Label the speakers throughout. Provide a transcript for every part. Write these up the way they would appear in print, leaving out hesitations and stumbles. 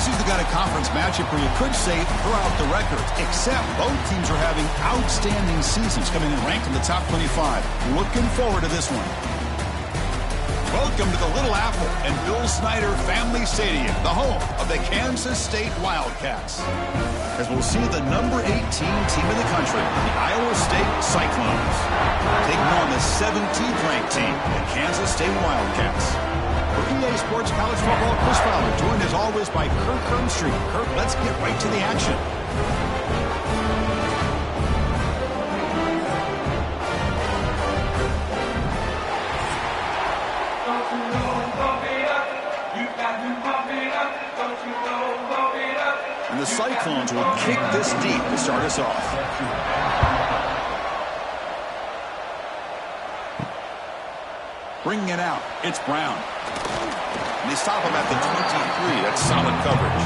Speaker 1: This is the kind of conference matchup where you could say throw out the records, except both teams are having outstanding seasons, coming in ranked in the top 25. Looking forward to this one. Welcome to the Little Apple and Bill Snyder Family Stadium, the home of the Kansas State Wildcats. As we'll see the number 18 team in the country, the Iowa State Cyclones, taking on the 17th ranked team, the Kansas State Wildcats. For EA Sports College Football, Chris Fowler, joined as always by Kirk Hermstreet. Kirk, let's get right to the action. And the Cyclones will kick this deep to start us off. Bringing it out, it's Brown. And they stop him at the 23. That's solid coverage.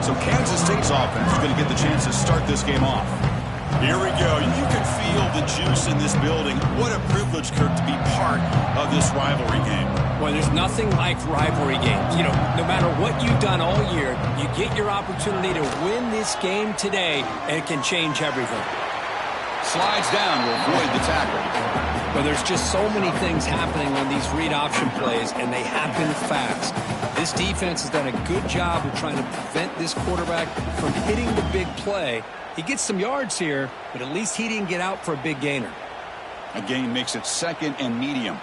Speaker 1: So Kansas State's offense is going to get the chance to start this game off. Here we go. You can feel the juice in this building. What a privilege, Kirk, to be part of this rivalry game.
Speaker 2: Well, there's nothing like rivalry games. You know, no matter what you've done all year, you get your opportunity to win this game today, and it can change everything.
Speaker 1: Slides down to avoid the tackle.
Speaker 2: Well, there's just so many things happening on these read option plays, and they happen fast. This defense has done a good job of trying to prevent this quarterback from hitting the big play. He gets some yards here, but at least he didn't get out for a big gainer.
Speaker 1: A gain makes it 2nd and medium.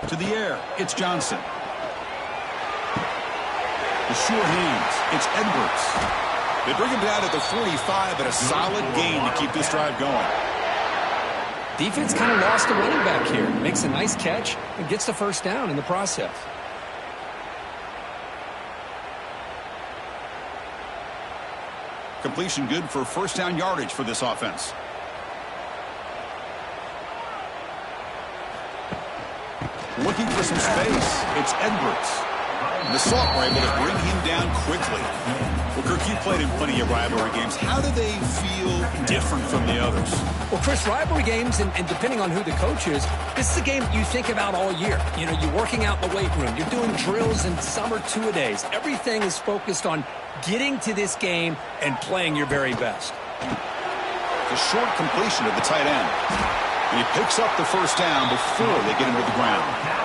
Speaker 1: To the air, it's Johnson. The sure hands, it's Edwards. They bring him down at the 45, but a solid gain to keep this drive going.
Speaker 2: Defense kind of lost the running back here. Makes a nice catch and gets the first down in the process.
Speaker 1: Completion good for first down yardage for this offense. Looking for some space. It's Edwards. The Salt were able to bring him down quickly. Well, Kirk, you played in plenty of rivalry games. How do they feel different from the others?
Speaker 2: Well, Chris, rivalry games, and depending on who the coach is, this is a game you think about all year. You know, you're working out in the weight room. You're doing drills and summer two-a-days. Everything is focused on getting to this game and playing your very best.
Speaker 1: The short completion of the tight end. And he picks up the first down before they get him to the ground.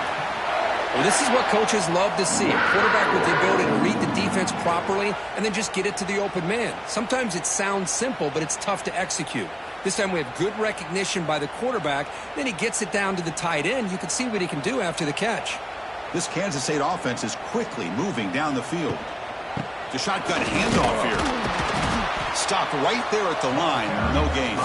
Speaker 2: Well, this is what coaches love to see. A quarterback with the ability to read the defense properly and then just get it to the open man. Sometimes it sounds simple, but it's tough to execute. This time we have good recognition by the quarterback. Then he gets it down to the tight end. You can see what he can do after the catch.
Speaker 1: This Kansas State offense is quickly moving down the field. The shotgun handoff here. Stopped right there at the line. No gain.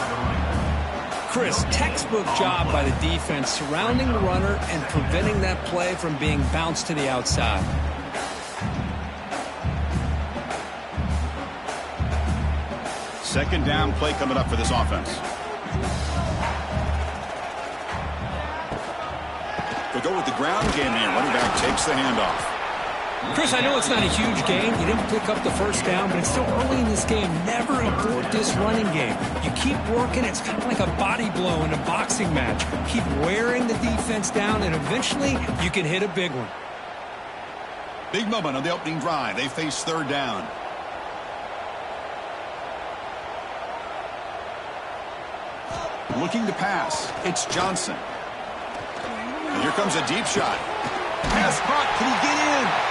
Speaker 2: Chris, textbook job by the defense surrounding the runner and preventing that play from being bounced to the outside.
Speaker 1: Second down play coming up for this offense. They'll go with the ground game here. Running back takes the handoff.
Speaker 2: Chris, I know it's not a huge gain. You didn't pick up the first down, but it's still early in this game. Never abort this running game. You keep working. It's kind of like a body blow in a boxing match. Keep wearing the defense down, and eventually you can hit a big one.
Speaker 1: Big moment on the opening drive. They face third down. Looking to pass. It's Johnson. And here comes a deep shot. Pass caught. Can he get in?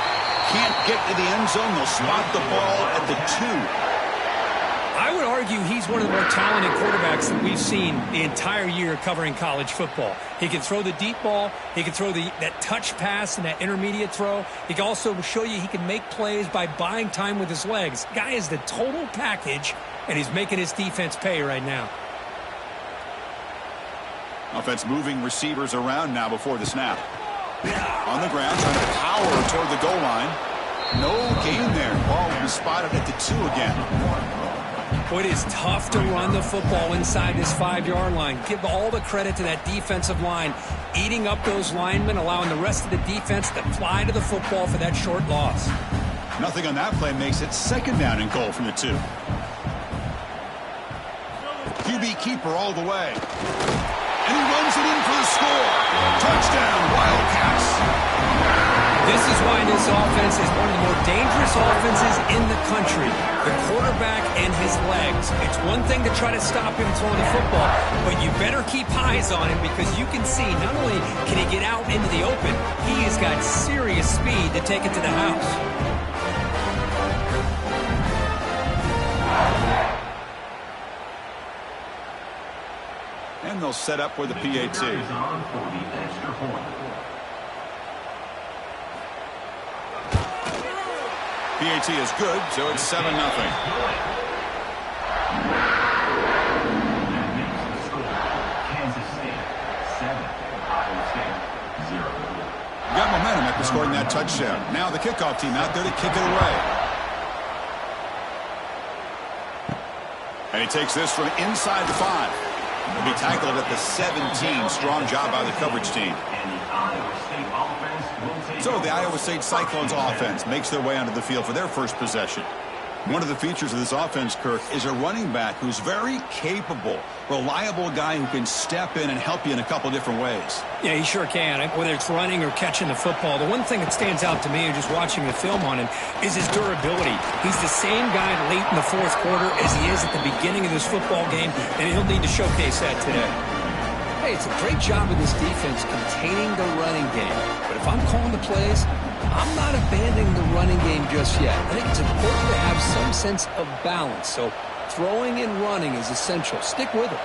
Speaker 1: Can't get to the end zone. They'll spot the ball at the 2.
Speaker 2: I would argue he's one of the more talented quarterbacks that we've seen the entire year covering college football. He can throw the deep ball. He can throw that touch pass and that intermediate throw. He can also show you he can make plays by buying time with his legs. Guy is the total package, and he's making his defense pay right now.
Speaker 1: Offense moving receivers around now before the snap. On the ground, trying to power toward the goal line. No gain there. Ball will be spotted at the 2 again.
Speaker 2: Boy, it is tough to run the football inside this 5-yard line. Give all the credit to that defensive line, eating up those linemen, allowing the rest of the defense to fly to the football for that short loss.
Speaker 1: Nothing on that play makes it second down and goal from the 2. QB keeper all the way. and he runs it in for the score. Touchdown, Wildcats.
Speaker 2: This is why this offense is one of the more dangerous offenses in the country. The quarterback and his legs. It's one thing to try to stop him throwing the football, but you better keep eyes on him because you can see not only can he get out into the open, he has got serious speed to take it to the house.
Speaker 1: And they'll set up for the PAT. PAT is good, so it's 7-0. Got momentum after scoring that touchdown. Now the kickoff team out there to kick it away. And he takes this from inside the 5. He'll be tackled at the 17. Strong job by the coverage team. So the Iowa State Cyclones offense makes their way onto the field for their first possession. One of the features of this offense, Kirk, is a running back who's very capable, reliable guy who can step in and help you in a couple different ways.
Speaker 2: Yeah, he sure can, whether it's running or catching the football. The one thing that stands out to me just watching the film on him is his durability. He's the same guy late in the fourth quarter as he is at the beginning of this football game, and he'll need to showcase that today. Hey, it's a great job of this defense containing the running game. But if I'm calling the plays, I'm not abandoning the running game just yet. I think it's important to have some sense of balance. So throwing and running is essential. Stick with it.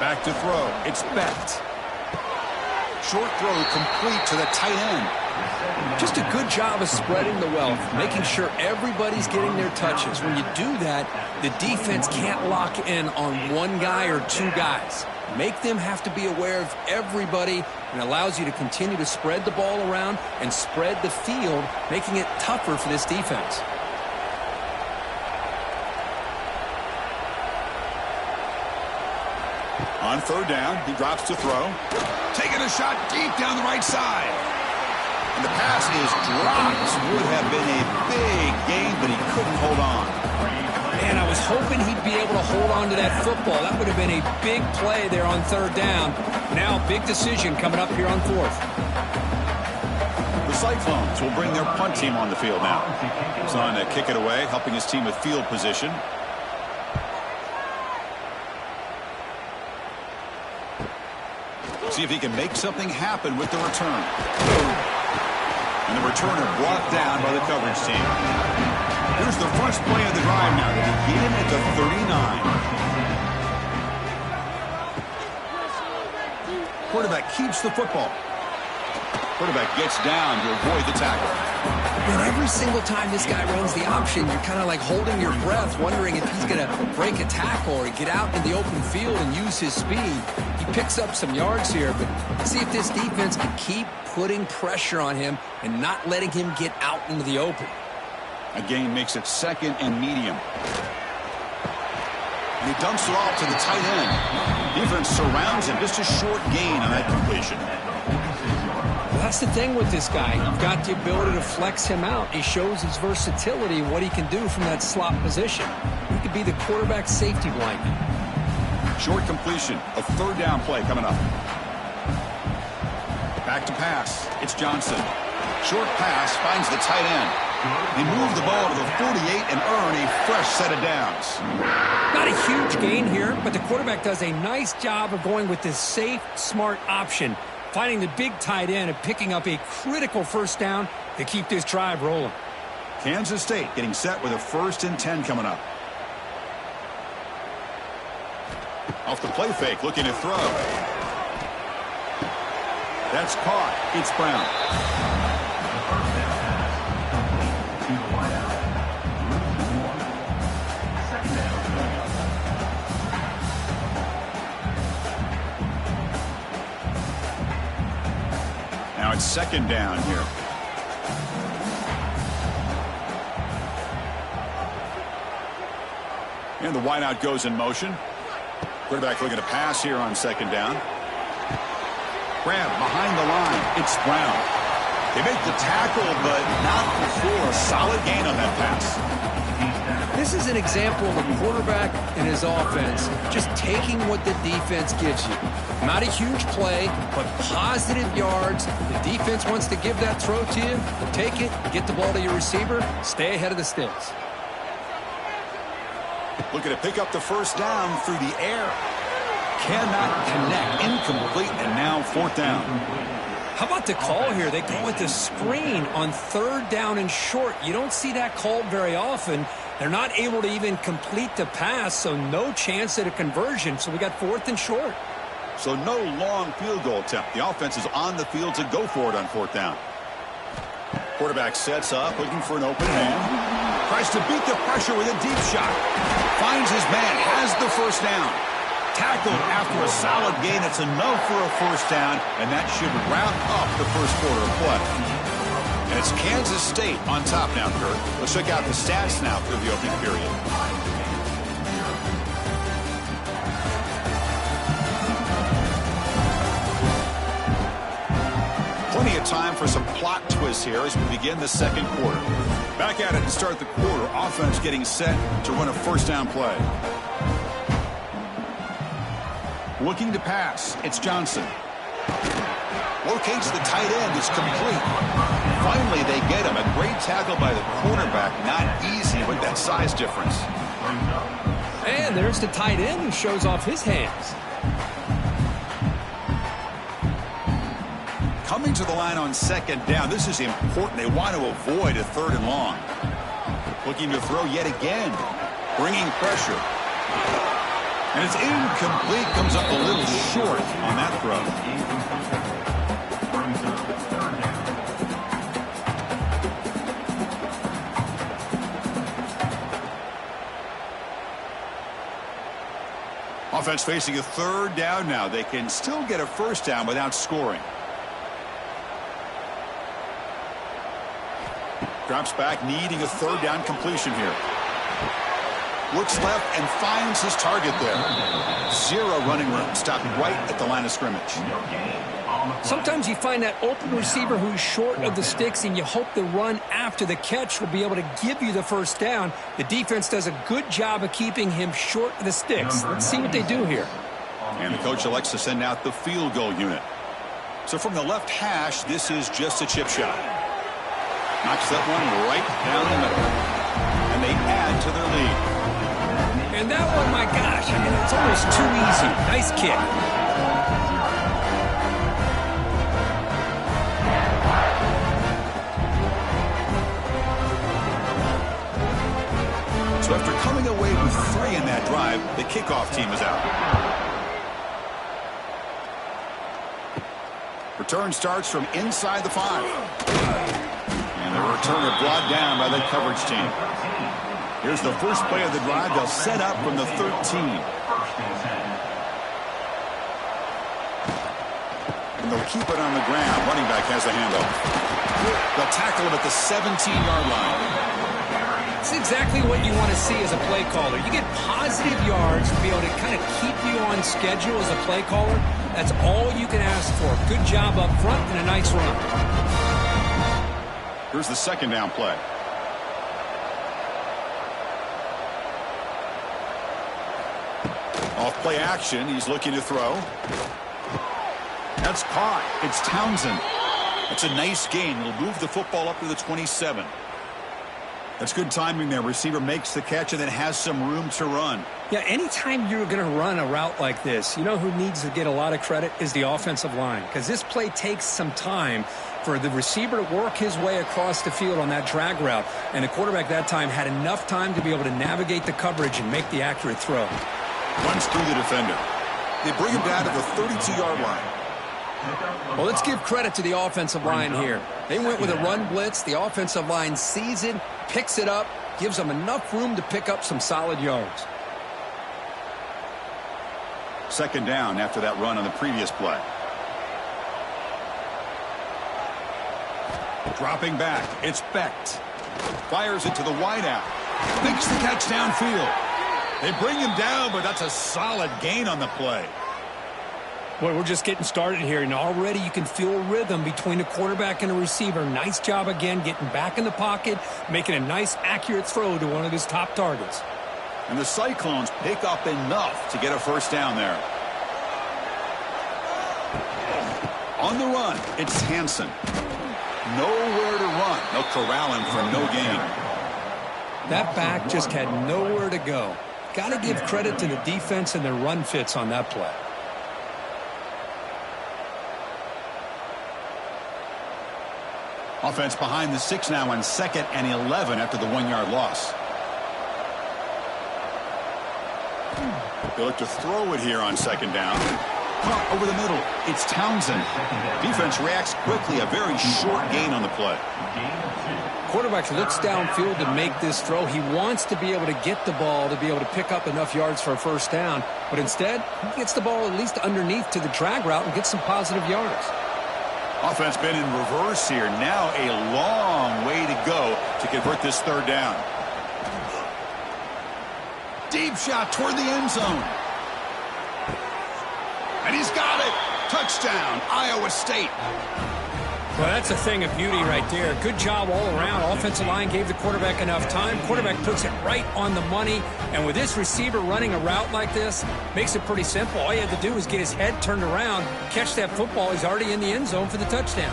Speaker 1: Back to throw. It's Becht. Short throw complete to the tight end.
Speaker 2: Just a good job of spreading the wealth, making sure everybody's getting their touches. When you do that, the defense can't lock in on one guy or two guys. Make them have to be aware of everybody, and allows you to continue to spread the ball around and spread the field, making it tougher for this defense.
Speaker 1: On third down, he drops to throw. Taking a shot deep down the right side. And the pass is dropped. Would have been a big gain, but he couldn't hold on.
Speaker 2: And I was hoping he'd be able to hold on to that football. That would have been a big play there on third down. Now, big decision coming up here on fourth.
Speaker 1: The Cyclones will bring their punt team on the field now. He's on to kick it away, helping his team with field position. See if he can make something happen with the return. And the returner brought down by the coverage team. Here's the first play of the drive now to begin at the 39. Quarterback keeps the football. Quarterback gets down to avoid the tackle.
Speaker 2: And every single time this guy runs the option, you're kind of like holding your breath, wondering if he's going to break a tackle or get out in the open field and use his speed. He picks up some yards here, but let's see if this defense can keep putting pressure on him and not letting him get out into the open.
Speaker 1: A gain makes it second and medium. And he dumps it off to the tight end. Defense surrounds him. Just a short gain on that completion.
Speaker 2: Well, that's the thing with this guy. You've got the ability to flex him out. He shows his versatility and what he can do from that slot position. He could be the quarterback safety blanket.
Speaker 1: Short completion. A third down play coming up. Back to pass. It's Johnson. Short pass finds the tight end. They move the ball to the 48 and earn a fresh set of downs.
Speaker 2: Not a huge gain here, but the quarterback does a nice job of going with this safe, smart option, finding the big tight end and picking up a critical first down to keep this drive rolling.
Speaker 1: Kansas State getting set with a 1st and 10 coming up. Off the play fake, looking to throw. That's caught. It's Brown. Now it's second down here. And the wideout goes in motion. Quarterback looking to pass here on second down. Grab behind the line. It's Brown. They make the tackle, but not before. A solid gain on that pass.
Speaker 2: This is an example of a quarterback and his offense just taking what the defense gives you. Not a huge play, but positive yards. The defense wants to give that throw to you. Take it, get the ball to your receiver, stay ahead of the sticks.
Speaker 1: Looking to pick up the first down through the air. Cannot connect. Incomplete, and now fourth down.
Speaker 2: How about the call here? They go with the screen on third down and short. You don't see that called very often. They're not able to even complete the pass, so no chance at a conversion. So we got fourth and short.
Speaker 1: So no long field goal attempt. The offense is on the field to go for it on fourth down. Quarterback sets up, looking for an open man. Tries to beat the pressure with a deep shot. Finds his man, has the first down. Tackled after a solid gain. It's enough for a first down, and that should wrap up the first quarter of play. And it's Kansas State on top now, Kurt. Let's check out the stats now through the opening period. Plenty of time for some plot twists here as we begin the second quarter. Back at it to start the quarter. Offense getting set to run a first down play. Looking to pass. It's Johnson. Locates the tight end. It's complete. Finally, they get him. A great tackle by the quarterback. Not easy with that size difference.
Speaker 2: And there's the tight end who shows off his hands.
Speaker 1: Coming to the line on second down. This is important. They want to avoid a third and long. Looking to throw yet again. Bringing pressure. And it's incomplete. Comes up a little short on that throw. Offense facing a third down now. They can still get a first down without scoring. Drops back, needing a third down completion here. Looks left and finds his target there. Zero running room. Stopped right at the line of scrimmage.
Speaker 2: Sometimes you find that open receiver who's short of the sticks, and you hope the run after the catch will be able to give you the first down. The defense does a good job of keeping him short of the sticks. Let's see what they do here.
Speaker 1: And the coach elects to send out the field goal unit. So from the left hash, this is just a chip shot. Knocks that one right down the middle. And they add to their lead.
Speaker 2: And that one, my gosh, I mean, it's almost too easy. Nice kick.
Speaker 1: So after coming away with 3 in that drive, the kickoff team is out. Return starts from inside the 5. And the returner brought down by the coverage team. Here's the first play of the drive. They'll set up from the 13. And they'll keep it on the ground. Running back has the handoff. They'll tackle him at the 17-yard line.
Speaker 2: It's exactly what you want to see as a play caller. You get positive yards to be able to kind of keep you on schedule as a play caller. That's all you can ask for. Good job up front and a nice run.
Speaker 1: Here's the second down play. Off play action. He's looking to throw. That's caught. It's Townsend. That's a nice gain. He'll move the football up to the 27. That's good timing there. Receiver makes the catch and then has some room to run.
Speaker 2: Yeah, anytime you're going to run a route like this, you know who needs to get a lot of credit is the offensive line. Because this play takes some time for the receiver to work his way across the field on that drag route. And the quarterback that time had enough time to be able to navigate the coverage and make the accurate throw.
Speaker 1: Runs through the defender. They bring him down to the 32-yard line.
Speaker 2: Well, let's give credit to the offensive line here. They went with a run blitz. The offensive line sees it, picks it up, gives them enough room to pick up some solid yards.
Speaker 1: Second down after that run on the previous play. Dropping back, it's Becht. Fires it to the wideout. Makes the catch downfield. They bring him down, but that's a solid gain on the play.
Speaker 2: Boy, we're just getting started here, and already you can feel a rhythm between the quarterback and the receiver. Nice job again getting back in the pocket, making a nice, accurate throw to one of his top targets.
Speaker 1: And the Cyclones pick up enough to get a first down there. On the run, it's Hansen. Nowhere to run. They'll corral him for no gain.
Speaker 2: That back just had nowhere to go. Got to give credit to the defense and their run fits on that play.
Speaker 1: Offense behind the 6 now on 2nd and 11 after the 1-yard loss. They look to throw it here on 2nd down. Caught over the middle. It's Townsend. Defense reacts quickly. A very short gain on the play.
Speaker 2: Quarterback looks downfield to make this throw. He wants to be able to get the ball to be able to pick up enough yards for a first down. But instead, he gets the ball at least underneath to the drag route and gets some positive yards.
Speaker 1: Offense been in reverse here. Now a long way to go to convert this 3rd down. Deep shot toward the end zone. And he's got it. Touchdown, Iowa State.
Speaker 2: Well, that's a thing of beauty right there. Good job all around. Offensive line gave the quarterback enough time. Quarterback puts it right on the money. And with this receiver running a route like this, makes it pretty simple. All you had to do was get his head turned around, catch that football. He's already in the end zone for the touchdown.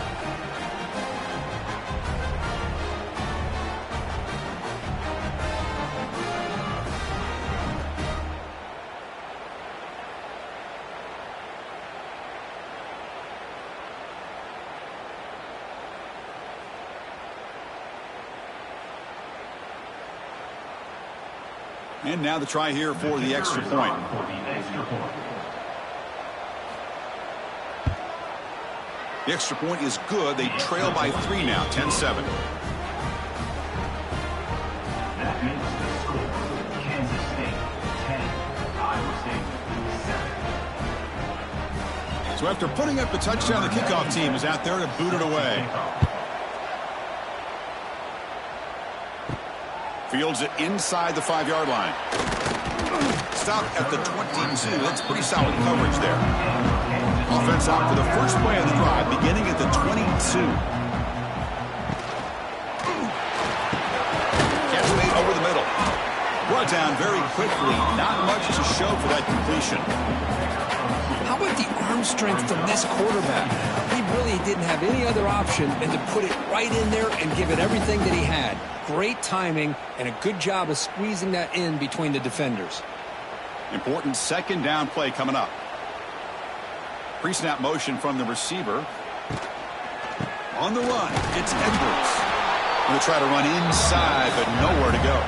Speaker 1: And now the try here for the extra point. The extra point is good. They trail by 3 now, 10-7.
Speaker 3: That makes the score Kansas State 10, Iowa State 7.
Speaker 1: So after putting up the touchdown, the kickoff team is out there to boot it away. Fields it inside the 5-yard line. Stop at the 22. That's pretty solid coverage there. Offense out for the first play of the drive, beginning at the 22. Catch made over the middle. Brought down very quickly. Not much to show for that completion.
Speaker 2: How about the arm strength from this quarterback? He really didn't have any other option than to put it right in there and give it everything that he had. Great timing and a good job of squeezing that in between the defenders.
Speaker 1: Important 2nd down play coming up. Pre-snap motion from the receiver. On the run, it's Edwards. Going to try to run inside, but nowhere to go.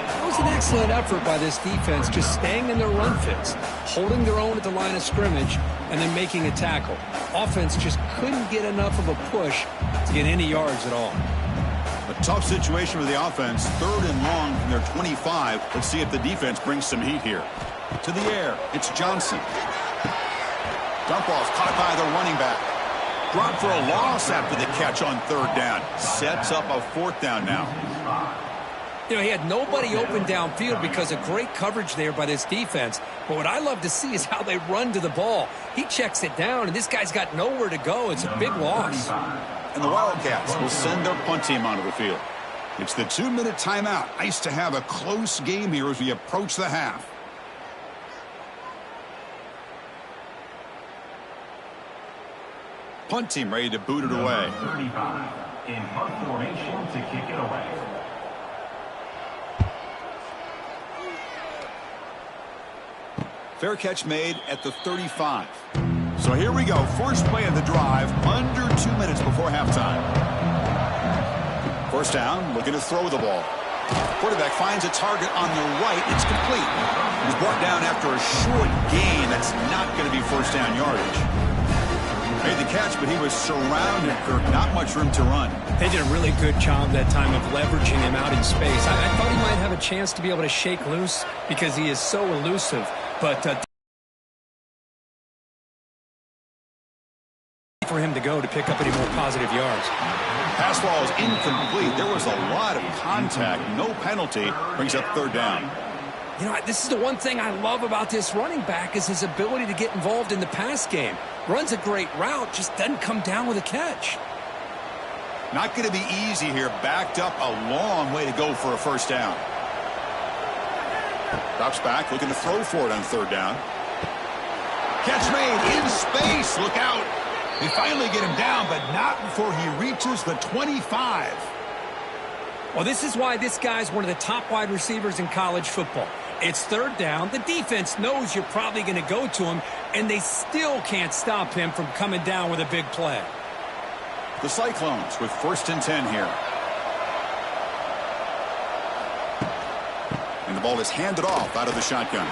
Speaker 2: That was an excellent effort by this defense, just staying in their run fits, holding their own at the line of scrimmage, and then making a tackle. Offense just couldn't get enough of a push to get any yards at all.
Speaker 1: A tough situation for the offense. 3rd and long from their 25. Let's see if the defense brings some heat here. To the air, it's Johnson. Dump off caught by the running back. Dropped for a loss after the catch on 3rd down. Sets up a 4th down now.
Speaker 2: You know, he had nobody open downfield because of great coverage there by this defense. But what I love to see is how they run to the ball. He checks it down, and this guy's got nowhere to go. It's a big loss.
Speaker 1: And the Wildcats will send their punt team onto the field. It's the 2-minute timeout. Nice to have a close game here as we approach the half. Punt team ready to boot it away.
Speaker 3: 35 in punt formation to kick it away.
Speaker 1: Fair catch made at the 35. So here we go. First play of the drive, under 2 minutes before halftime. First down, looking to throw the ball. Quarterback finds a target on the right. It's complete. He's brought down after a short gain. That's not going to be first down yardage. Made the catch, but he was surrounded, Kirk. Not much room to run.
Speaker 2: They did a really good job that time of leveraging him out in space. I thought he might have a chance to be able to shake loose because he is so elusive. But for him to go to pick up any more positive yards.
Speaker 1: Pass ball is incomplete. There was a lot of contact. No penalty. Brings up 3rd down.
Speaker 2: You know, this is the one thing I love about this running back is his ability to get involved in the pass game. Runs a great route, just doesn't come down with a catch.
Speaker 1: Not going to be easy here. Backed up a long way to go for a first down. Drops back, looking to throw for it on third down. Catch made in space. Look out. They finally get him down, but not before he reaches the 25.
Speaker 2: Well, this is why this guy's one of the top wide receivers in college football. It's third down. The defense knows you're probably going to go to him, and they still can't stop him from coming down with a big play.
Speaker 1: The Cyclones with 1st and 10 here. And the ball is handed off out of the shotgun.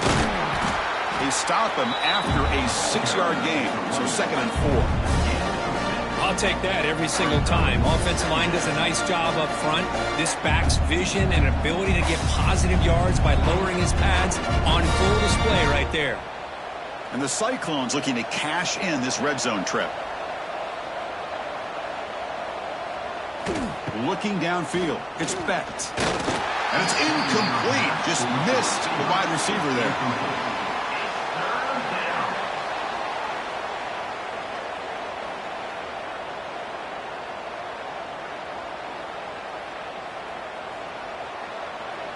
Speaker 1: They stop him after a 6-yard gain, so 2nd and 4.
Speaker 2: I'll take that every single time. Offensive line does a nice job up front. This back's vision and ability to get positive yards by lowering his pads on full display right there.
Speaker 1: And the Cyclones looking to cash in this red zone trip. Looking downfield. It's Becht. And it's incomplete. Just missed the wide receiver there.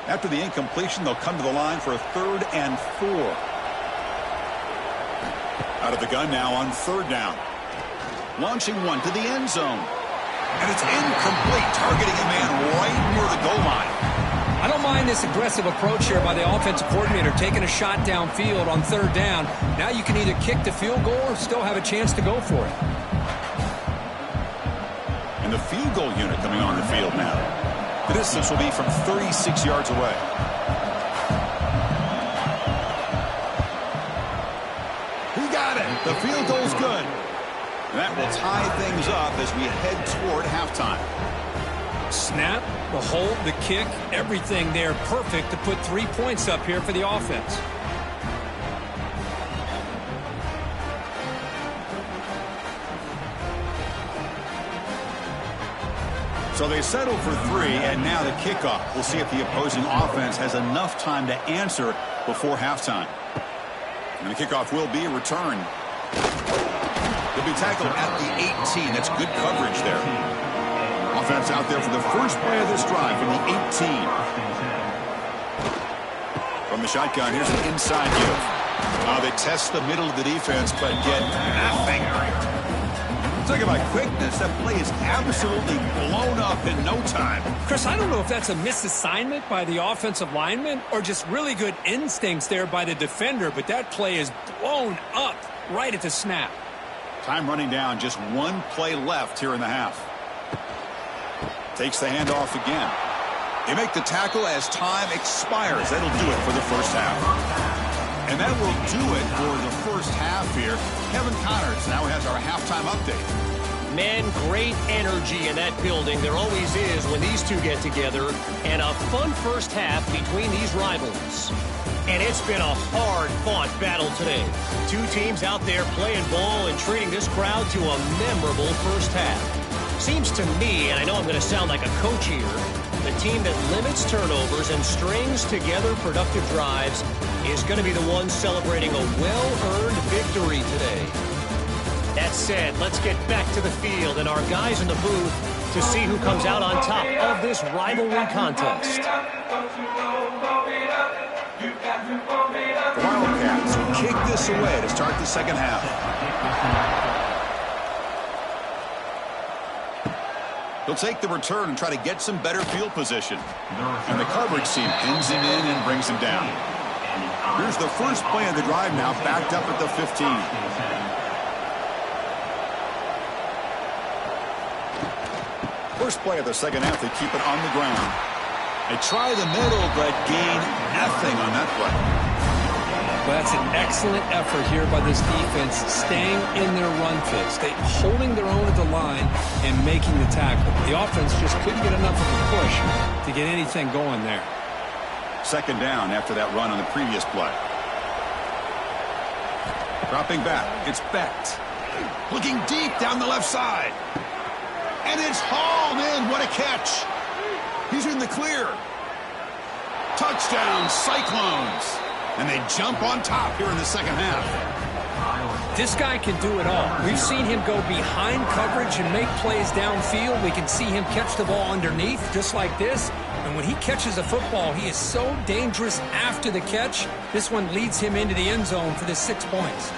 Speaker 1: After the incompletion, they'll come to the line for a 3rd and 4. Out of the gun now on 3rd down. Launching one to the end zone. And it's incomplete, targeting a man right near the goal line.
Speaker 2: I don't mind this aggressive approach here by the offensive coordinator, taking a shot downfield on 3rd down. Now you can either kick the field goal or still have a chance to go for it.
Speaker 1: And the field goal unit coming on the field now. The distance will be from 36 yards away. He got it. The field goal's good. And that will tie things up as we head toward halftime.
Speaker 2: Snap, the hold, the kick, everything there perfect to put 3 points up here for the offense.
Speaker 1: So they settle for 3, and now the kickoff. We'll see if the opposing offense has enough time to answer before halftime. And the kickoff will be a return. He'll be tackled at the 18. That's good coverage there. Offense out there for the first play of this drive from the 18. From the shotgun, here's an inside give. They test the middle of the defense, but get nothing. Talk about quickness. That play is absolutely blown up in no time.
Speaker 2: Chris, I don't know if that's a misassignment by the offensive lineman or just really good instincts there by the defender, but that play is blown up right at the snap.
Speaker 1: Time running down, just 1 play left here in the half. Takes the handoff again. They make the tackle as time expires. That'll do it for the first half. And that will do it for the first half here. Kevin Connors now has our halftime update.
Speaker 4: Man, great energy in that building. There always is when these two get together. And a fun first half between these rivals. And it's been a hard-fought battle today. 2 teams out there playing ball and treating this crowd to a memorable first half. Seems to me, and I know I'm going to sound like a coach here, the team that limits turnovers and strings together productive drives is going to be the one celebrating a well-earned victory today. That said, let's get back to the field and our guys in the booth to see who comes out on top of this rivalry contest.
Speaker 1: The Wildcats will kick this away to start the second half. He'll take the return and try to get some better field position. And the coverage team pins him in and brings him down. Here's the first play of the drive now, backed up at the 15. First play of the second half, they keep it on the ground. They try the middle, but gain nothing on that play.
Speaker 2: Well, that's an excellent effort here by this defense, staying in their run fix. They holding their own at the line and making the tackle. The offense just couldn't get enough of a push to get anything going there.
Speaker 1: Second down after that run on the previous play. Dropping back, it's Becht. Looking deep down the left side. And it's hauled in. What a catch. He's in the clear. Touchdown, Cyclones. And they jump on top here in the second half.
Speaker 2: This guy can do it all. We've seen him go behind coverage and make plays downfield. We can see him catch the ball underneath just like this. And when he catches a football, he is so dangerous after the catch. This one leads him into the end zone for the 6 points.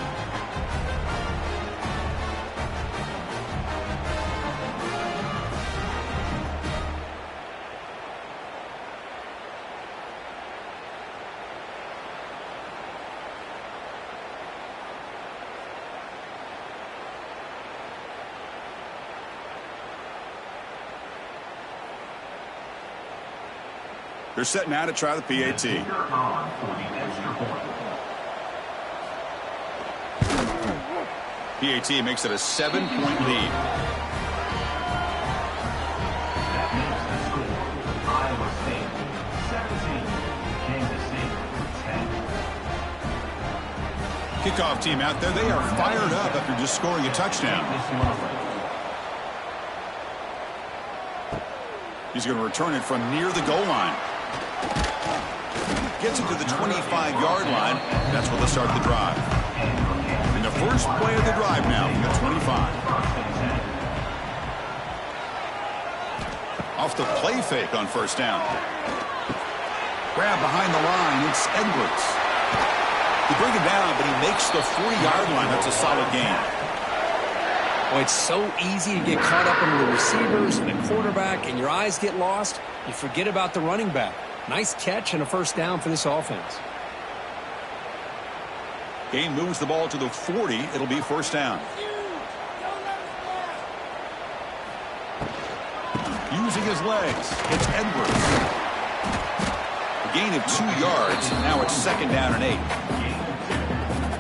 Speaker 1: They're set now to try the PAT. PAT makes it a 7-point lead.
Speaker 3: That makes the score Iowa State 17, Kansas State 10.
Speaker 1: Kickoff team out there. They are fired up after just scoring a touchdown. He's going to return it from near the goal line. Gets it to the 25-yard line. That's where they'll start the drive. And the first play of the drive now from the 25. Off the play fake on first down. Grab behind the line. It's Edwards. They bring him down, but he makes the 40-yard line. That's a solid gain.
Speaker 2: Well, it's so easy to get caught up in the receivers and the quarterback, and your eyes get lost. You forget about the running back. Nice catch and a first down for this offense.
Speaker 1: Gain moves the ball to the 40. It'll be first down. Using his legs, it's Edwards. A gain of 2 yards. Now it's second down and 8.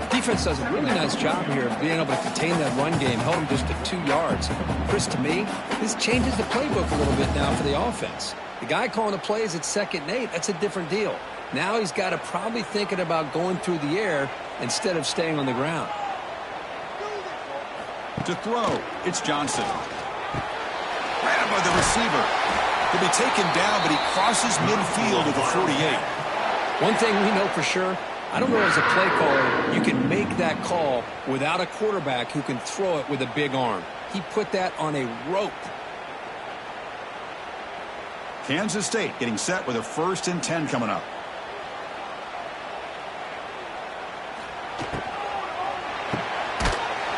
Speaker 2: Defense does a really nice job here of being able to contain that run game, held him just at 2 yards. Chris, to me, this changes the playbook a little bit now for the offense. The guy calling the plays at 2nd and 8, that's a different deal. Now he's got to probably thinking about going through the air instead of staying on the ground.
Speaker 1: To throw, it's Johnson. Grabbed by the receiver. He'll be taken down, but he crosses midfield at the 48.
Speaker 2: One thing we know for sure, I don't know as a play caller, you can make that call without a quarterback who can throw it with a big arm. He put that on a rope.
Speaker 1: Kansas State getting set with a 1st and 10 coming up.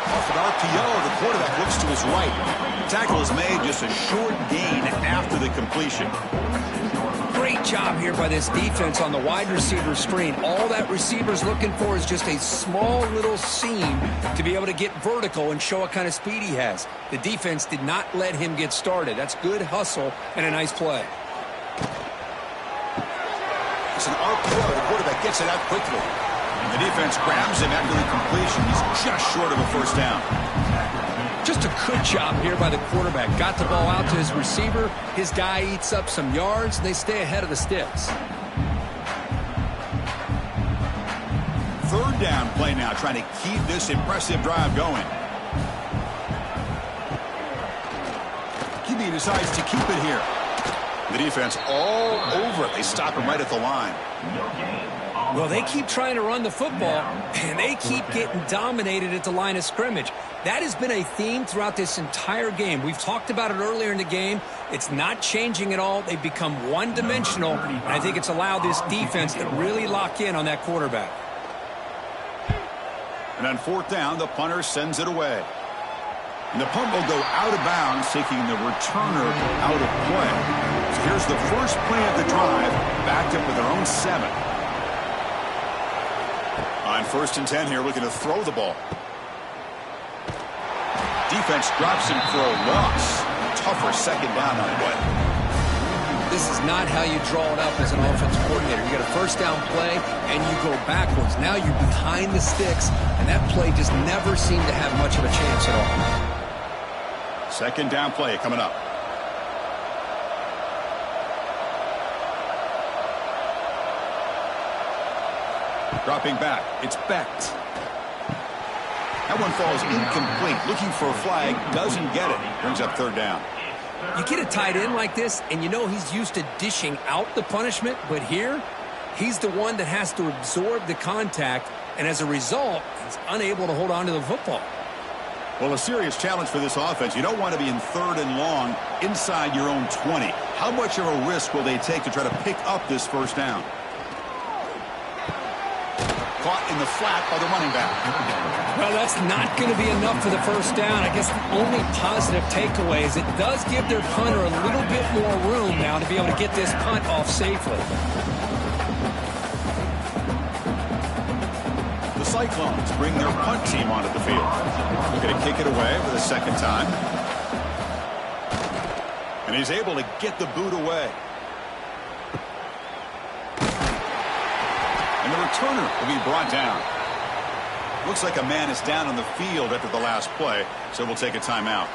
Speaker 1: Off an RPO, the quarterback looks to his right. Tackle is made, just a short gain after the completion.
Speaker 2: Great job here by this defense on the wide receiver screen. All that receiver's looking for is just a small little seam to be able to get vertical and show what kind of speed he has. The defense did not let him get started. That's good hustle and a nice play.
Speaker 1: It's an RPO. The quarterback gets it out quickly. And the defense grabs him after the completion. He's just short of a first down.
Speaker 2: Just a good job here by the quarterback. Got the ball out to his receiver. His guy eats up some yards. And they stay ahead of the sticks.
Speaker 1: 3rd down play now, trying to keep this impressive drive going. QB decides to keep it here. The defense all over it. They stop him right at the line.
Speaker 2: Well, they keep trying to run the football, and they keep getting dominated at the line of scrimmage. That has been a theme throughout this entire game. We've talked about it earlier in the game. It's not changing at all. They've become one-dimensional, and I think it's allowed this defense to really lock in on that quarterback.
Speaker 1: And on 4th down, the punter sends it away. And the punt will go out of bounds, taking the returner out of play. So here's the first play of the drive, backed up with their own 7. On 1st and 10 here, looking to throw the ball. Defense drops him for a loss. Tougher second down on the way.
Speaker 2: This is not how you draw it up as an offensive coordinator. You got a first down play, and you go backwards. Now you're behind the sticks, and that play just never seemed to have much of a chance at all.
Speaker 1: 2nd down play coming up. Dropping back, it's Becht. That one falls incomplete. Looking for a flag, doesn't get it. Brings up 3rd down.
Speaker 2: You get a tight end like this, and you know he's used to dishing out the punishment, but here, He's the one that has to absorb the contact, and as a result, he's unable to hold on to the football.
Speaker 1: Well, a serious challenge for this offense. You don't want to be in 3rd and long inside your own 20. How much of a risk will they take to try to pick up this first down? Caught in the flat by the running back.
Speaker 2: Well, that's not going to be enough for the first down. I guess the only positive takeaway is it does give their punter a little bit more room now to be able to get this punt off safely.
Speaker 1: The Cyclones bring their punt team onto the field. They're going to kick it away for the second time. And he's able to get the boot away. And the returner will be brought down. Looks like a man is down on the field after the last play, so we'll take a timeout.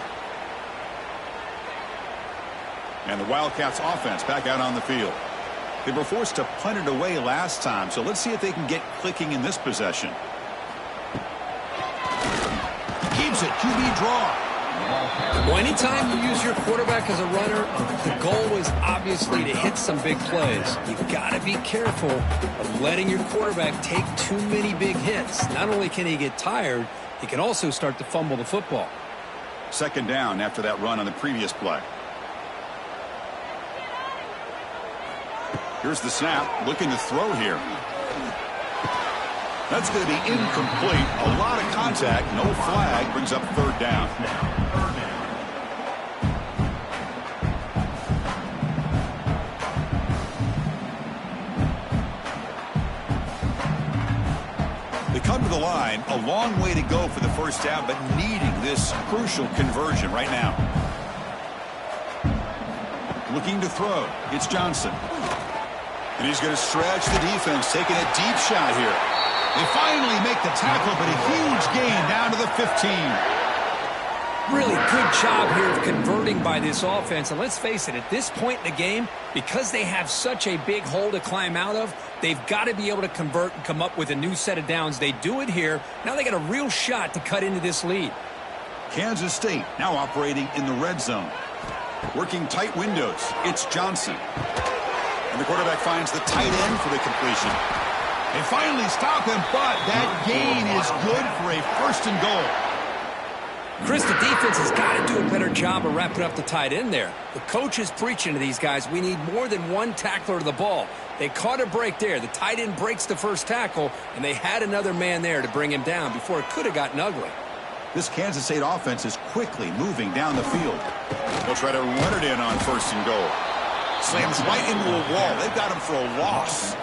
Speaker 1: And the Wildcats offense back out on the field. They were forced to punt it away last time, so let's see if they can get clicking in this possession. Keeps it, QB draw.
Speaker 2: Well, anytime you use your quarterback as a runner, the goal is obviously to hit some big plays. You've got to be careful of letting your quarterback take too many big hits. Not only can he get tired, he can also start to fumble the football.
Speaker 1: Second down after that run on the previous play. Here's the snap, looking to throw here. That's going to be incomplete. A lot of contact, no flag, brings up 3rd down. They come to the line, a long way to go for the first down, but needing this crucial conversion right now. Looking to throw, it's Johnson. And he's going to stretch the defense, taking a deep shot here. They finally make the tackle, but a huge gain down to the 15.
Speaker 2: Really good job here of converting by this offense. And let's face it, at this point in the game, because they have such a big hole to climb out of, they've got to be able to convert and come up with a new set of downs. They do it here. Now they got a real shot to cut into this lead.
Speaker 1: Kansas State now operating in the red zone. Working tight windows. It's Johnson. And the quarterback finds the tight end for the completion. They finally stop him, but that gain is good for a 1st and goal.
Speaker 2: Chris, the defense has got to do a better job of wrapping up the tight end there. The coach is preaching to these guys, we need more than one tackler to the ball. They caught a break there. The tight end breaks the first tackle, and they had another man there to bring him down before it could have gotten ugly.
Speaker 1: This Kansas State offense is quickly moving down the field. They'll try to run it in on 1st and goal. Slams right into a wall. They've got him for a loss.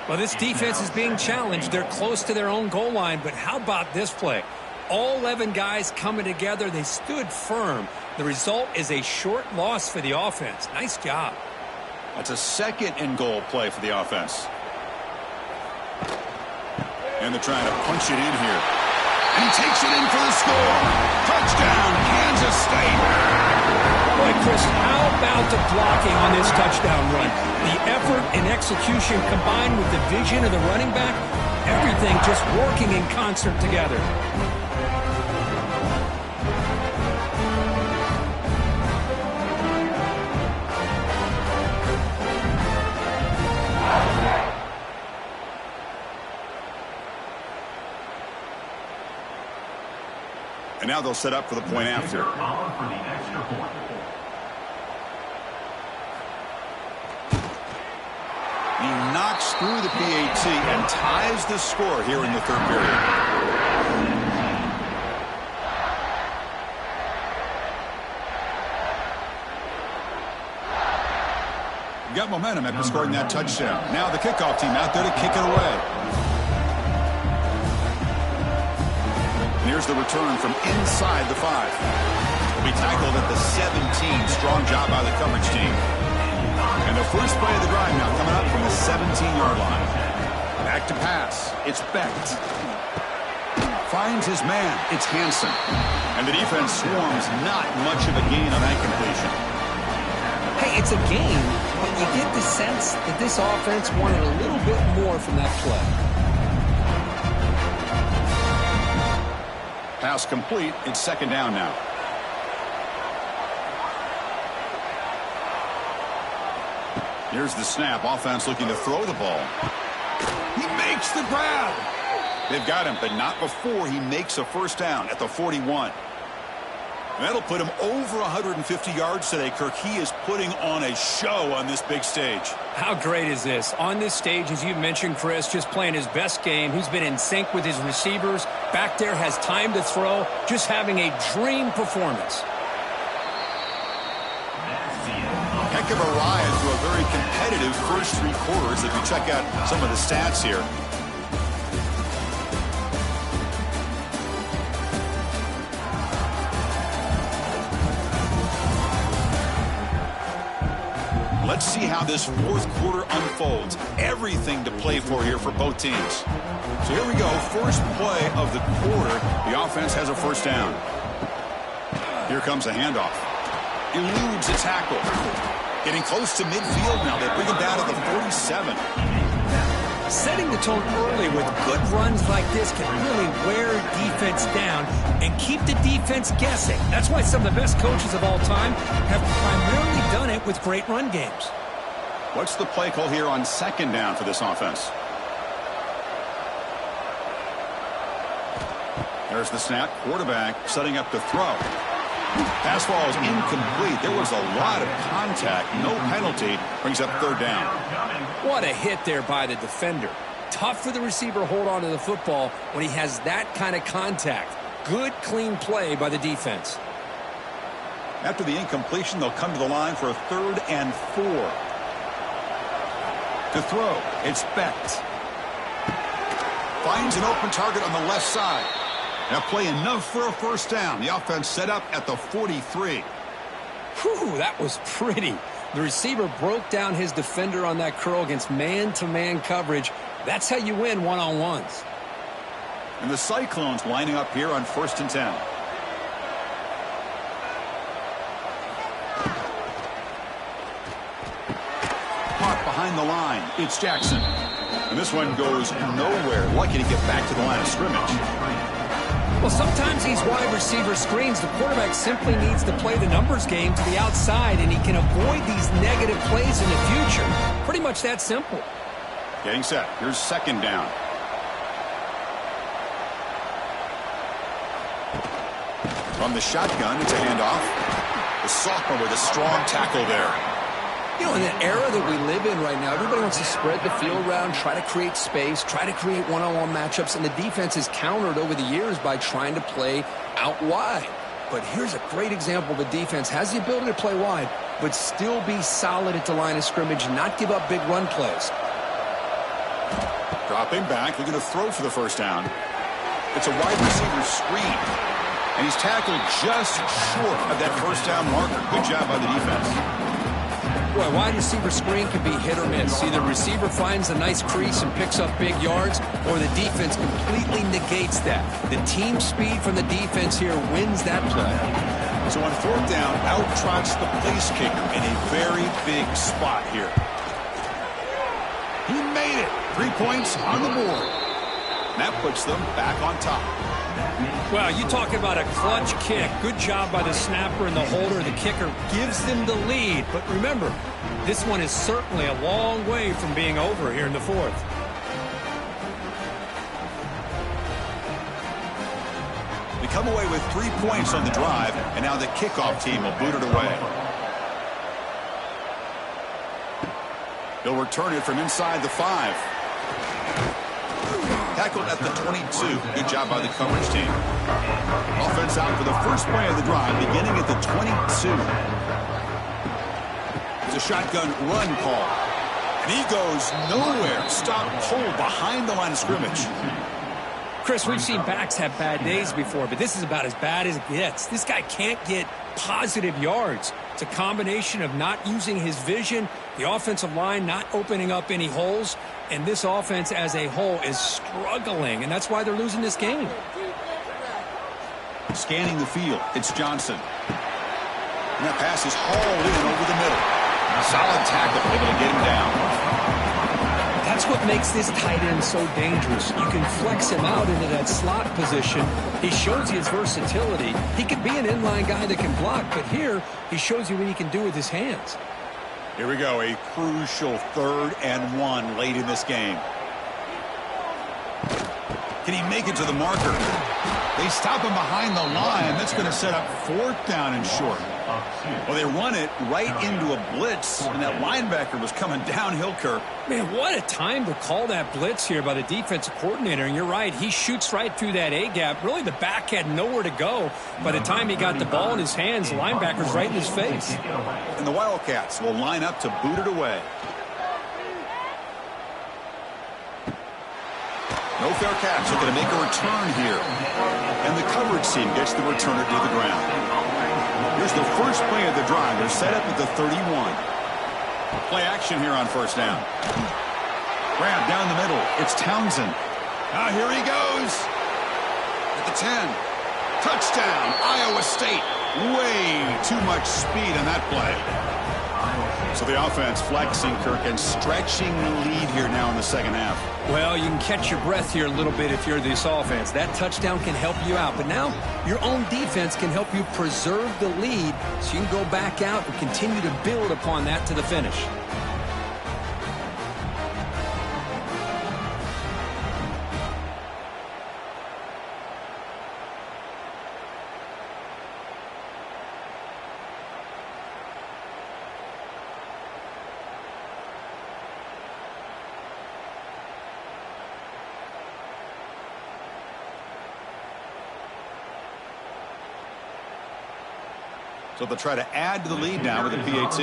Speaker 2: Well, this defense is being challenged. They're close to their own goal line, but how about this play? All 11 guys coming together. They stood firm. The result is a short loss for the offense. Nice job.
Speaker 1: That's a 2nd and goal play for the offense. And they're trying to punch it in here. And he takes it in for the score. Touchdown, Kansas State.
Speaker 2: Boy, Chris, how about the blocking on this touchdown run? The effort and execution combined with the vision of the running back, everything just working in concert together.
Speaker 1: And now they'll set up for the point after. He knocks through the PAT and ties the score here in the 3rd period. Got momentum after scoring that touchdown. Now the kickoff team out there to kick it away. And here's the return from inside the 5. Will be tackled at the 17. Strong job by the coverage team. And the first play of the drive now coming up from the 17-yard line. Back to pass. It's Becht. Finds his man. It's Hansen. And the defense swarms. Not much of a gain on that completion.
Speaker 2: Hey, it's a game, but you get the sense that this offense wanted a little bit more from that play.
Speaker 1: Pass complete. It's 2nd down now. Here's the snap. Offense looking to throw the ball. He makes the grab. They've got him, but not before he makes a first down at the 41. And that'll put him over 150 yards today, Kirk. He is putting on a show on this big stage.
Speaker 2: How great is this? On this stage, as you mentioned, Chris, just playing his best game. He's been in sync with his receivers. Back there, has time to throw. Just having a dream performance.
Speaker 1: Heck of a ride through a very competitive first 3 quarters if you check out some of the stats here. Let's see how this fourth quarter unfolds. Everything to play for here for both teams. So here we go. First play of the quarter. The offense has a first down. Here comes a handoff. Eludes a tackle. Getting close to midfield now. They bring him down to the 47.
Speaker 2: Setting the tone early with good runs like this can really wear defense down and keep the defense guessing. That's why some of the best coaches of all time have primarily done it with great run games.
Speaker 1: What's the play call here on second down for this offense? There's the snap. Quarterback setting up to throw. Pass ball is incomplete. There was a lot of contact. No penalty. Brings up third down.
Speaker 2: What a hit there by the defender. Tough for the receiver to hold on to the football when he has that kind of contact. Good, clean play by the defense.
Speaker 1: After the incompletion, they'll come to the line for a 3rd and 4. To throw, it's Becht. Finds an open target on the left side. That play enough for a first down. The offense set up at the 43.
Speaker 2: Whew, that was pretty. The receiver broke down his defender on that curl against man-to-man coverage. That's how you win one-on-ones.
Speaker 1: And the Cyclones lining up here on 1st and 10. Caught behind the line. It's Jackson. And this one goes nowhere. Lucky to get back to the line of scrimmage.
Speaker 2: Well, sometimes these wide receiver screens, the quarterback simply needs to play the numbers game to the outside, and he can avoid these negative plays in the future. Pretty much that simple.
Speaker 1: Getting set. Here's second down. From the shotgun, it's a handoff. The sophomore with a strong tackle there.
Speaker 2: You know, in the era that we live in right now, everybody wants to spread the field around, try to create space, try to create one-on-one matchups, and the defense is countered over the years by trying to play out wide. But here's a great example. The defense has the ability to play wide, but still be solid at the line of scrimmage and not give up big run plays.
Speaker 1: Dropping back, looking to throw for the first down. It's a wide receiver screen. And he's tackled just short of that first down marker. Good job by the defense.
Speaker 2: Boy, wide receiver screen can be hit or miss. Either receiver finds a nice crease and picks up big yards, or the defense completely negates that. The team speed from the defense here wins that play.
Speaker 1: So on 4th down, out trots the place kicker in a very big spot here. He made it. 3 points on the board. And that puts them back on top.
Speaker 2: Well, you talk about a clutch kick. Good job by the snapper and the holder. The kicker gives them the lead. But remember, this one is certainly a long way from being over here in the 4th.
Speaker 1: We come away with 3 points on the drive, and now the kickoff team will boot it away. They'll return it from inside the 5. Tackled at the 22. Good job by the coverage team. Offense out for the first play of the drive, beginning at the 22. It's a shotgun run call. And he goes nowhere. Stop cold behind the line of scrimmage.
Speaker 2: Chris, we've seen backs have bad days before, but this is about as bad as it gets. This guy can't get positive yards. It's a combination of not using his vision, the offensive line not opening up any holes, and this offense as a whole is struggling, and that's why they're losing this game.
Speaker 1: Scanning the field, it's Johnson. And that pass is hauled in over the middle. Solid tackle, able to get him down.
Speaker 2: That's what makes this tight end so dangerous. You can flex him out into that slot position. He shows you his versatility. He could be an inline guy that can block, but here he shows you what he can do with his hands.
Speaker 1: Here we go, a crucial 3rd and 1 late in this game. Can he make it to the marker? They stop him behind the line. That's going to set up 4th down and short. Well, they run it right into a blitz, and that linebacker was coming downhill, Kirk.
Speaker 2: Man, what a time to call that blitz here by the defensive coordinator. And you're right, he shoots right through that A-gap. Really, the back had nowhere to go. By the time he got the ball in his hands, the linebacker's right in his face.
Speaker 1: And the Wildcats will line up to boot it away. No fair catch. They're going to make a return here. And the coverage team gets the returner to the ground. Here's the first play of the drive. They're set up at the 31. Play action here on 1st down. Grab down the middle. It's Townsend. Now here he goes. At the 10. Touchdown, Iowa State. Way too much speed on that play. So the offense flexing, Kirk, and stretching the lead here now in the 2nd half.
Speaker 2: Well, you can catch your breath here a little bit if you're this offense. That touchdown can help you out. But now your own defense can help you preserve the lead so you can go back out and continue to build upon that to the finish.
Speaker 1: So they'll try to add to the lead now with a PAT.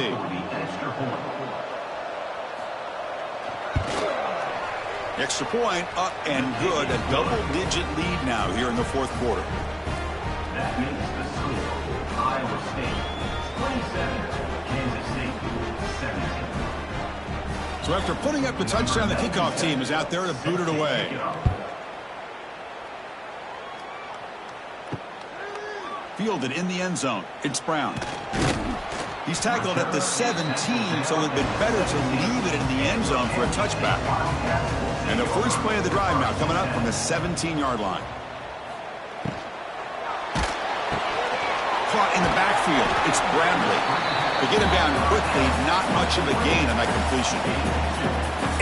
Speaker 1: Extra point up and good. A double-digit lead now here in the 4th quarter.
Speaker 3: That makes the score Iowa State 27, Kansas State 17.
Speaker 1: So after putting up the touchdown, the kickoff team is out there to boot it away. Fielded in the end zone. It's Brown. He's tackled at the 17, so it'd been better to leave it in the end zone for a touchback. And the first play of the drive now coming up from the 17-yard line. Caught in the backfield. It's Bradley. They get him down quickly. Not much of a gain on that completion.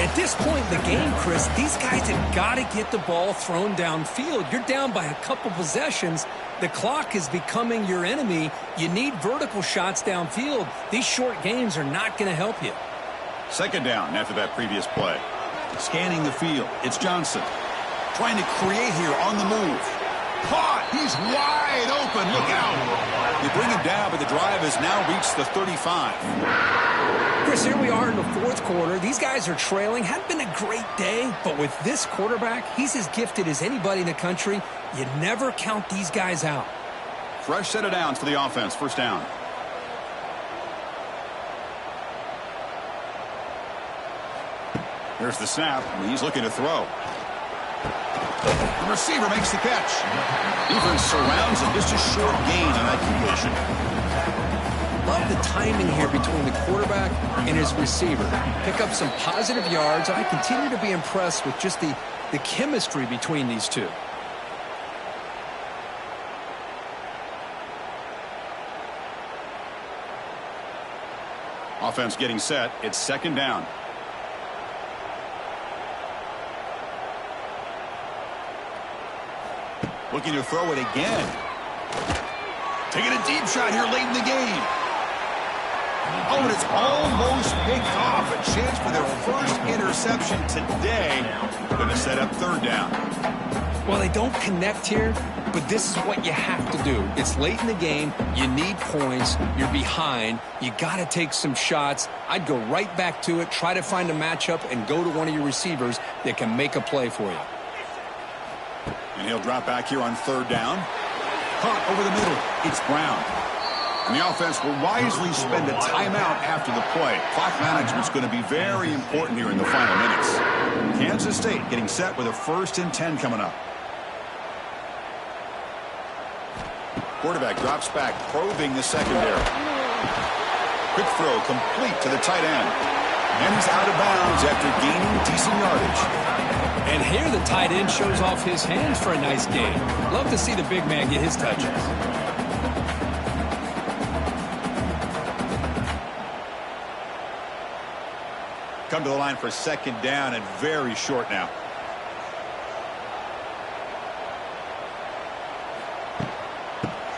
Speaker 2: At this point in the game, Chris, these guys have got to get the ball thrown downfield. You're down by a couple possessions. The clock is becoming your enemy. You need vertical shots downfield. These short games are not going to help you.
Speaker 1: 2nd down after that previous play. Scanning the field. It's Johnson. Trying to create here on the move. Caught. He's wide open. Look out. They bring him down, but the drive has now reached the 35.
Speaker 2: Chris, here we are in the 4th quarter. These guys are trailing. Hadn't been a great day, but with this quarterback, he's as gifted as anybody in the country. You never count these guys out.
Speaker 1: Fresh set of downs for the offense. 1st down. Here's the snap. He's looking to throw. The receiver makes the catch. Defense surrounds him. Just a short gain on that completion.
Speaker 2: Love the timing here between the quarterback and his receiver. Pick up some positive yards. I continue to be impressed with just the chemistry between these two.
Speaker 1: Offense getting set. It's 2nd down. Looking to throw it again. Taking a deep shot here late in the game. Oh, and it's almost picked off. A chance for their first interception today. Going to set up 3rd down.
Speaker 2: Well, they don't connect here, but this is what you have to do. It's late in the game. You need points. You're behind. You got to take some shots. I'd go right back to it, try to find a matchup, and go to one of your receivers that can make a play for you.
Speaker 1: And he'll drop back here on 3rd down. Caught over the middle. It's Brown. And the offense will wisely spend a timeout after the play. Clock management's going to be very important here in the final minutes. Kansas State getting set with a 1st and 10 coming up. Quarterback drops back, probing the secondary. Quick throw complete to the tight end. And he's out of bounds after gaining decent yardage.
Speaker 2: And here the tight end shows off his hands for a nice gain. Love to see the big man get his touches.
Speaker 1: come to the line for second down and very short now.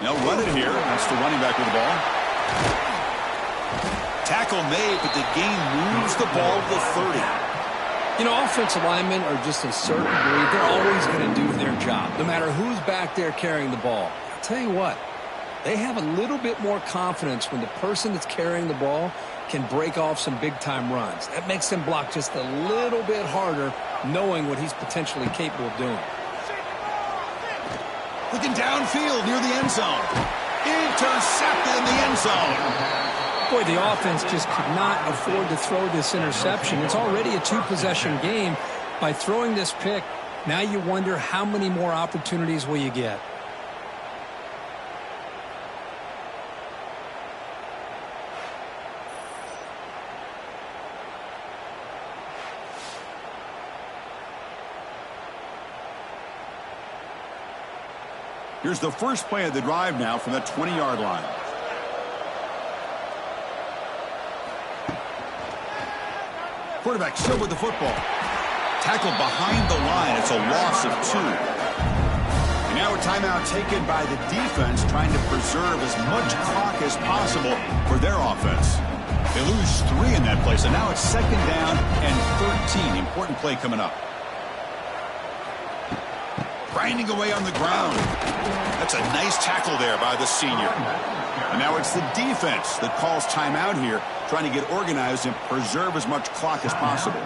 Speaker 1: They'll run it here. That's the running back with the ball. Tackle made, but the gain moves the ball to the 30.
Speaker 2: You know, offensive linemen are just a certain breed. They're always going to do their job, no matter who's back there carrying the ball. I'll tell you what, they have a little bit more confidence when the person that's carrying the ball can break off some big-time runs. That makes them block just a little bit harder, knowing what he's potentially capable of doing.
Speaker 1: Looking downfield near the end zone. Intercepted in the end zone.
Speaker 2: Boy, the offense just could not afford to throw this interception. It's already a two-possession game. By throwing this pick, now you wonder how many more opportunities will you get.
Speaker 1: Here's the first play of the drive now from the 20-yard line. Quarterback still with the football. Tackled behind the line. It's a loss of 2. And now a timeout taken by the defense, trying to preserve as much clock as possible for their offense. They lose 3 in that play, so now it's second down and 13. Important play coming up. Grinding away on the ground. That's a nice tackle there by the senior. And now it's the defense that calls timeout here, trying to get organized and preserve as much clock as possible.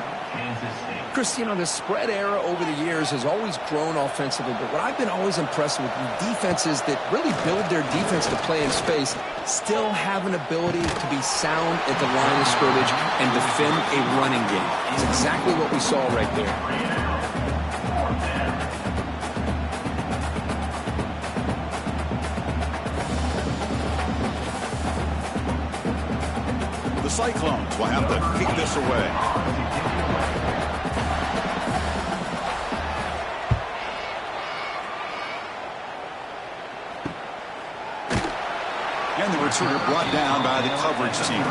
Speaker 2: Chris, you know, the spread era over the years has always grown offensively, but what I've been always impressed with defenses that really build their defense to play in space still have an ability to be sound at the line of scrimmage and defend a running game. It's exactly what we saw right there.
Speaker 1: The Cyclones will have to kick this away. And the returner brought down by the coverage team.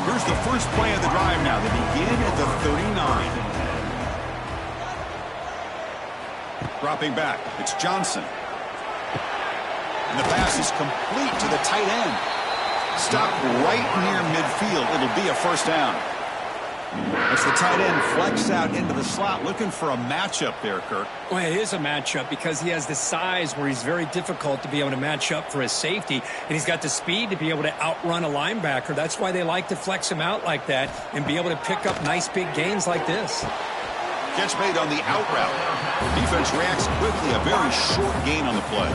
Speaker 1: Here's the first play of the drive now. They begin at the 39. Dropping back, it's Johnson. And the pass is complete to the tight end. Stop right near midfield. It'll be a first down. As the tight end flex out into the slot, looking for a matchup there, Kirk.
Speaker 2: Well, it is a matchup because he has the size where he's very difficult to be able to match up for his safety, and he's got the speed to be able to outrun a linebacker. That's why they like to flex him out like that and be able to pick up nice big gains like this.
Speaker 1: Catch made on the out route. Defense reacts quickly. A very short gain on the play.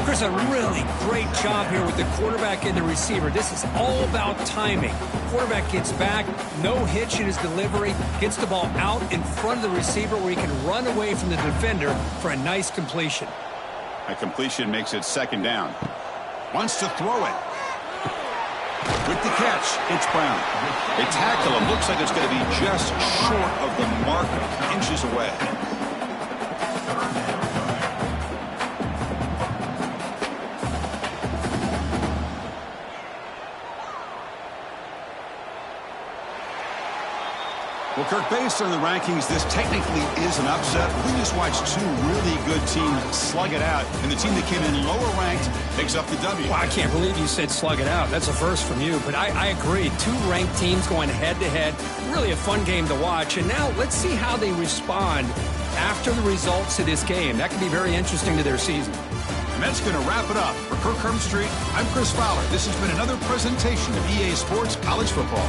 Speaker 2: Chris, a really great job here with the quarterback and the receiver. This is all about timing. Quarterback gets back, no hitch in his delivery, gets the ball out in front of the receiver where he can run away from the defender for a nice completion.
Speaker 1: A completion makes it second down. Wants to throw it. With the catch, it's Brown. They tackle him. Looks like it's going to be just short of the mark, inches away. Well, Kirk, based on the rankings, this technically is an upset. We just watched 2 really good teams slug it out, and the team that came in lower ranked picks up the W.
Speaker 2: Well, I can't believe you said slug it out. That's a first from you, but I agree. 2 ranked teams going head-to-head. Really a fun game to watch, and now let's see how they respond after the results of this game. That could be very interesting to their season.
Speaker 1: And that's going to wrap it up. For Kirk Herbstreit, I'm Chris Fowler. This has been another presentation of EA Sports College Football.